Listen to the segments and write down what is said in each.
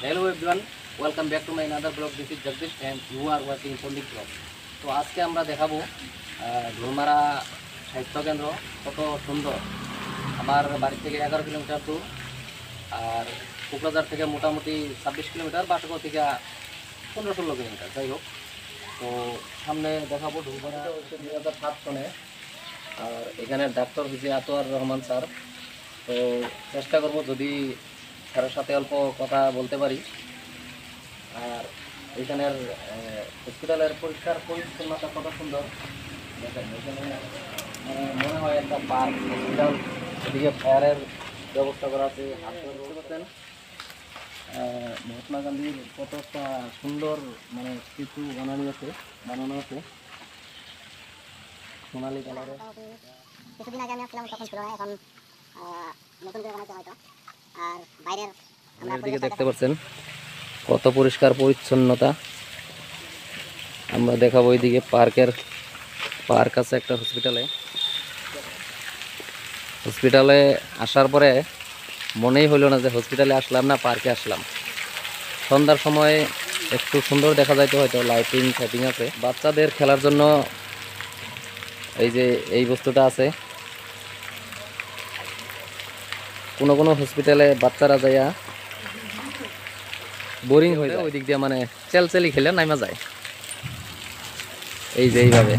Hello everyone, welcome back to my another blog. This is Jagdish and you are watching Pandit Blog. তো আজকে আমরা দেখাবো ঢোলমারা স্বাস্থ্য কেন্দ্র কত সুন্দর। আমার বাড়ি থেকে 11 কিলোমিটার দূর, আর কোকরাঝার থেকে মোটামুটি 26 কিলোমিটার, বাটাগাঁও থেকে 15-16 কিলোমিটার। যাই হোক, তো সামনে দেখাবো ঢোলমারা 2007 সনে। আর এখানে ডাক্তার হচ্ছে আতোয়ার রহমান স্যার। তো চেষ্টা করব যদি স্যারের সাথে অল্প কথা বলতে পারি। আর এখানের হসপিটালের পরিষ্কার পরিচ্ছন্নতা কত সুন্দর দেখেন। এখানে মনে হয় একটা পার্ক হসপিটাল, এদিকে ফায়ারের ব্যবস্থা করা আছে। দেখতে পাচ্ছেন মহাত্মা গান্ধীর কত একটা সুন্দর কিছু বানানো আছে সোনালি কালারে। কিছুদিন আগে আমি আসলাম তখন ছিল না, এখন নতুন করে বানাইতে হয়তো। আর বাইরের দিকে দেখতে পাচ্ছেন কত পরিষ্কার পরিচ্ছন্নতা। আমরা দেখাবো এইদিকে পার্ক আছে একটা হসপিটালে আসার পরে মনেই হইল না যে হসপিটালে আসলাম না পার্কে আসলাম। সন্ধ্যার সময় একটু সুন্দর দেখা যাইতো, হয়তো লাইটিং ফাইটিং আছে। বাচ্চাদের খেলার জন্য এই যে এই বস্তুটা আছে। কোনো কোনো হসপিটালে বাচ্চারা যাইয়া বোরিং হয়ে যায়, ওই দিক দিয়ে চেলচেলি খেলে নামা যায়। এই যে এইভাবে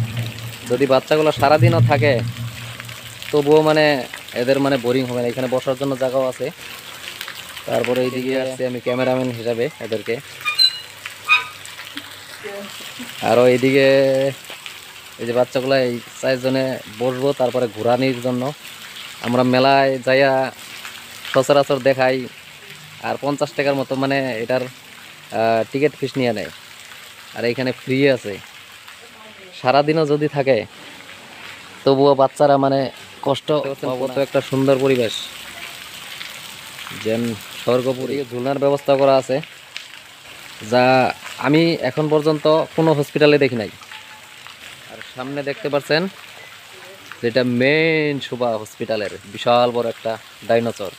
যদি বাচ্চাগুলো সারাদিনও থাকে তবুও এদের বোরিং হবে না। এখানে বসার জন্য জায়গাও আছে। তারপরে এইদিকে আসছে আমি ক্যামেরাম্যান হিসাবে এদেরকে। আরও এইদিকে এই যে বাচ্চাগুলো এই 4 জনে বসবো, তারপরে ঘোরানির জন্য। আমরা মেলায় যাইয়া সচরাচর দেখাই, আর 50 টাকার মতো এটার টিকিট ফিস নিয়ে নেয়। আর এইখানে ফ্রি আছে। সারাদিনও যদি থাকে তবুও বাচ্চারা কষ্ট। কত একটা সুন্দর পরিবেশ, যেন স্বর্গপুরী। ঝুলনার ব্যবস্থা করা আছে, যা আমি এখন পর্যন্ত কোনো হসপিটালে দেখি নাই। আর সামনে দেখতে পাচ্ছেন যেটা মেইন শোভা হসপিটালের, বিশাল বড় একটা ডাইনোসর।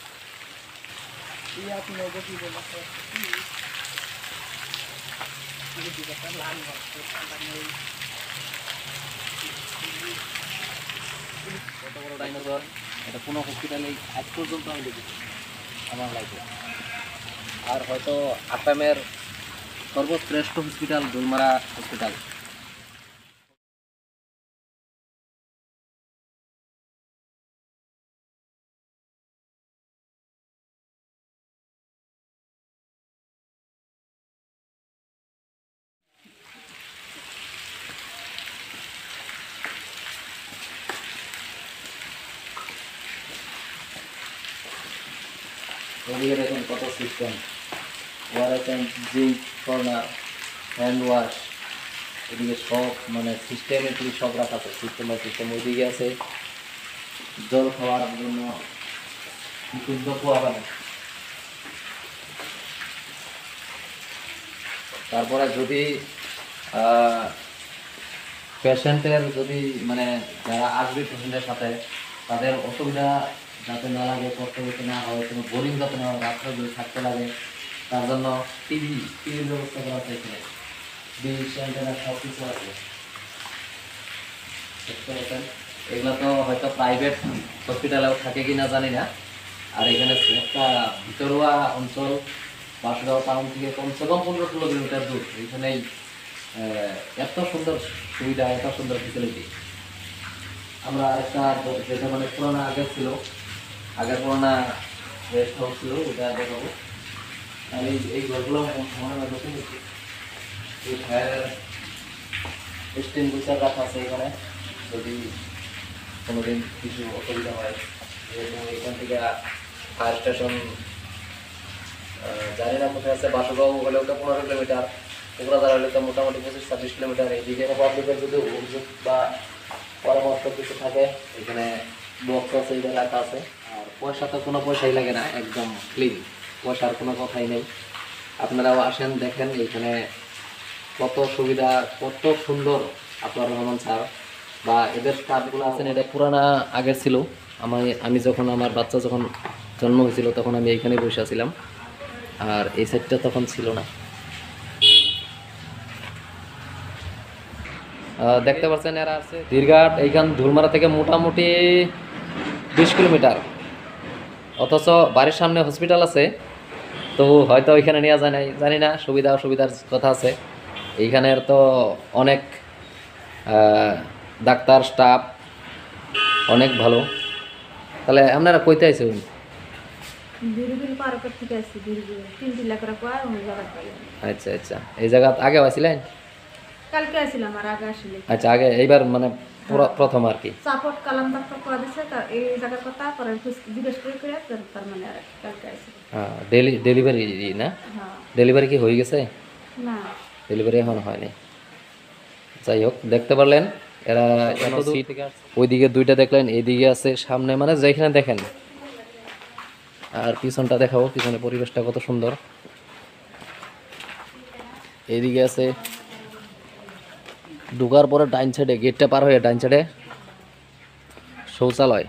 কত বড় ডাইনোসর, এটা কোনো হসপিটালে আজ পর্যন্ত আমি দেখেছি আমার লাইফে। আর হয়তো আসামের সর্বশ্রেষ্ঠ হসপিটাল ঢোলমারা হসপিটাল। এদিকে দেখুন কত system, water tank, zinc, corner, hand wash. এদিকে সব সিস্টেমেটিক সব রাখা আছে, সিস্টেম। ওইদিকে আছে জল খাওয়ার জন্য বিশুদ্ধ কুয়া পানি। তারপরে যদি পেশেন্টের যদি যারা আসবে পেশেন্টের সাথে, তাদের অসুবিধা যাতে না লাগে, কষ্ট যাতে না হয়, কোনো বোরিং যাতে না হয়, রাত্রে যদি থাকতে লাগে, তার জন্য টিভির ব্যবস্থা করা আছে। এখানে ডিশ অ্যান্টেনা সব কিছু আছে, দেখতে পাচ্ছেন। এগুলো তো হয়তো প্রাইভেট হসপিটালেও থাকে কিনা জানি না। আর এখানে একটা ভিতরুয়া অঞ্চল, বাঁশগাঁও টাউন থেকে কমসে কম 15-16 কিলোমিটার দূর। এখানেই এত সুন্দর সুবিধা, এত সুন্দর ফেসিলিটি। আমরা একটা যেটা পুরোনো আগের পুরোনো রেস্ট হাউস ছিল, ওটা দেখাবো। আর এই ঘরগুলো মনে হয় নতুন। এই ফায়ারের এক্সটিংগুইশার রাখা আছে এখানে, যদি কোনোদিন কিছু অসুবিধা হয়। এখান থেকে ফায়ার স্টেশন জানি না কোথায় আছে। বাসুগাঁও হলেও তো 15 কিলোমিটার, কোকরাঝার হলে তো মোটামুটি 25-26 কিলোমিটার। এইদিকে পাবলিকের যদি অভিযোগ বা পরামর্শ কিছু থাকে, এখানে বক্স আছে, এটা রাখা আছে। আর পয়সা তো কোনো পয়সাই লাগে না, একদম ক্লিন, পয়সার কোনো কথাই নেই। আপনারাও আসেন, দেখেন এখানে কত সুবিধা, কত সুন্দর আতোয়ার রহমান স্যার বা এদের স্টাফগুলো আছেন। এটা পুরানা আগের ছিল। আমি যখন আমার বাচ্চা যখন জন্ম হয়েছিল তখন আমি এইখানে বসে আছিলাম। আর এই সাইডটা তখন ছিল না। দেখতে পাচ্ছেন এরা আছে দীর্ঘাট, এইখান ধুলমারা থেকে মোটামুটি 20 কিলোমিটার, অথচ বাড়ির সামনে হসপিটাল আছে। তো হয়তো ওইখানে নেওয়া যায় নাই, জানি না, সুবিধা অসুবিধার কথা আছে। এইখানের তো অনেক ডাক্তার স্টাফ অনেক ভালো। তাহলে আপনারা কইতে আইছেন? দূরবীন পার্কের থেকে আসছি, দূরবীন 3 লাখ টাকা ওই জায়গা পাই। আচ্ছা আচ্ছা, এই জায়গা আগে আসছিলেন? কালকে আসছিলাম আর আগে আসলে আচ্ছা, আগে এইবার মানে প্রথম আর কি। সাপোর্ট কালাম ডাক্তার করে দিছে, এই জায়গার কথা পরে জিজ্ঞেস করে তার মানে আর কালকে আসছি। হ্যাঁ, ডেলিভারি না? হ্যাঁ। ডেলিভারি কি হয়ে গেছে? না, ডেলিভারি এখন হয়নি। যাই হোক, দেখতে পারলেন এরা এত দূর থেকে আসছে। ওইদিকে দুইটা দেখলেন, এইদিকে আছে সামনে, মানে যেখানে দেখেন। আর পিছনটা দেখাবো, পিছনে পরিবেশটা কত সুন্দর। এইদিকে আছে, ঢোকার পরে ডাইন সাইডে, গেটটা পার হয়ে ডাইন সাইডে শৌচালয়।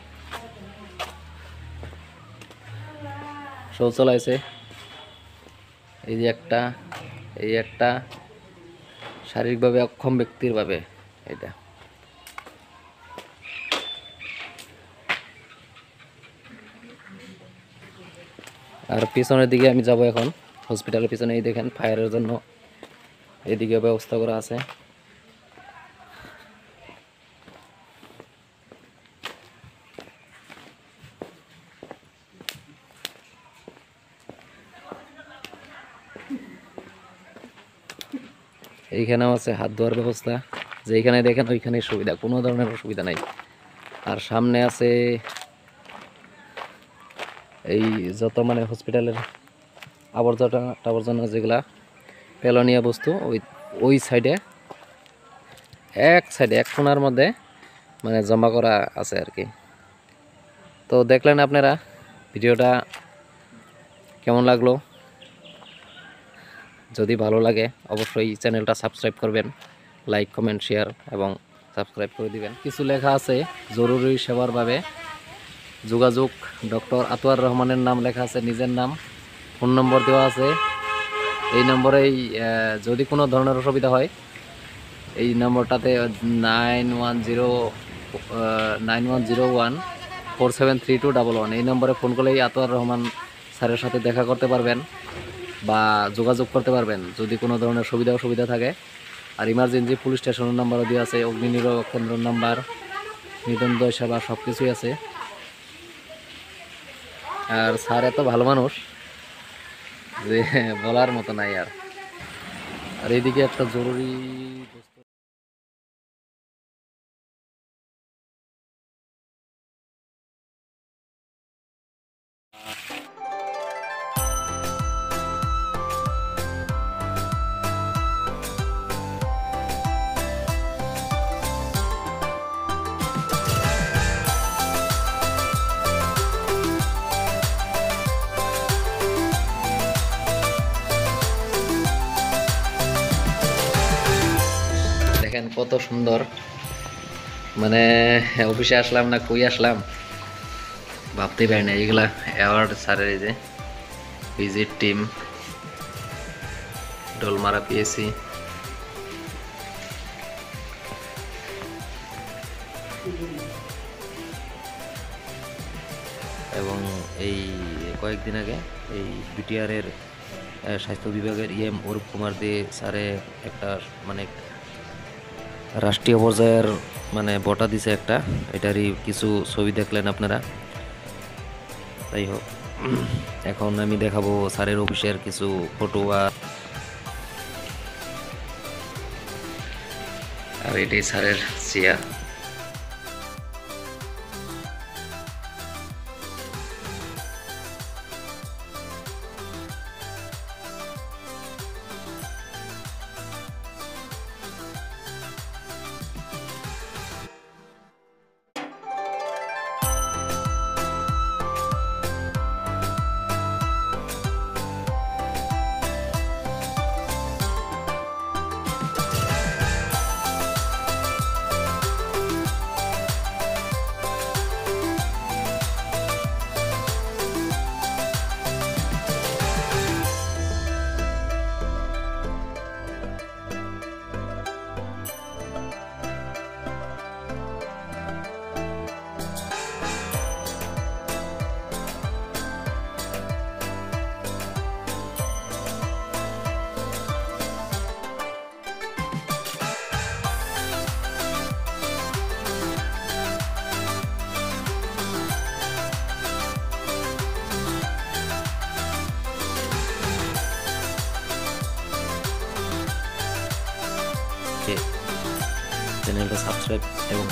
শৌচালয় আছে এই যে একটা, এই একটা শারীরিকভাবে অক্ষম ব্যক্তির ভাবে এটা। আর পিছনের দিকে আমি যাব এখন, হসপিটালের পিছনে। এই দেখেন ফায়ারের জন্য এদিকে ব্যবস্থা করা আছে। এইখানেও আছে হাত ধোয়ার ব্যবস্থা, যেখানে দেখেন ওইখানে সুবিধা, কোনো ধরনের অসুবিধা নাই। আর সামনে আছে এই যত মানে হসপিটালের আবর্জনা যেগুলা পেলনীয় বস্তু, ওই সাইডে এক কোণার মধ্যে মানে জমা করা আছে আর কি। তো দেখলেন আপনারা ভিডিওটা কেমন লাগলো? যদি ভালো লাগে অবশ্যই চ্যানেলটা সাবস্ক্রাইব করবেন, লাইক কমেন্ট শেয়ার এবং সাবস্ক্রাইব করে দিবেন। কিছু লেখা আছে জরুরি সেবার ভাবে যোগাযোগ, ডক্টর আতোয়ার রহমানের নাম লেখা আছে, নিজের নাম, ফোন নম্বর দেওয়া আছে। এই নম্বরেই যদি কোনো ধরনের অসুবিধা হয় এই নম্বরটাতে 9101473211 এই নম্বরে ফোন করলেই আতোয়ার রহমান স্যারের সাথে দেখা করতে পারবেন বা যোগাযোগ করতে পারবেন যদি কোনো ধরনের অসুবিধা থাকে। আর ইমার্জেন্সি পুলিশ স্টেশনের নাম্বারও দেওয়া আছে, অগ্নি নির্বাপক কেন্দ্রের নাম্বার, নিদন্দয় সেবা সব কিছুই আছে। আর স্যার এত ভালো মানুষ যে বলার মতো নাই। আর এইদিকে একটা জরুরি দেখেন কত সুন্দর, মানে অফিসে আসলাম না কই আসলাম ভাবতেই পারি না। এইগুলা অ্যাওয়ার্ড স্যারের, এই যে ভিজিট টিম ডোলমারা পিএসসি। এবং এই কয়েকদিন আগে এই বিটিআরের স্বাস্থ্য বিভাগের ইএম অরূপ কুমার দে স্যারে একটা মানে রাষ্ট্রীয় পর্যায়ের মানে বঁটা দিছে একটা, এটারই কিছু ছবি দেখলেন আপনারা। যাই হোক, এখন আমি দেখাবো স্যারের অফিসের কিছু ফটো। আর এটাই স্যারের চেয়ার। চ্যানেলটা সাবস্ক্রাইব এবং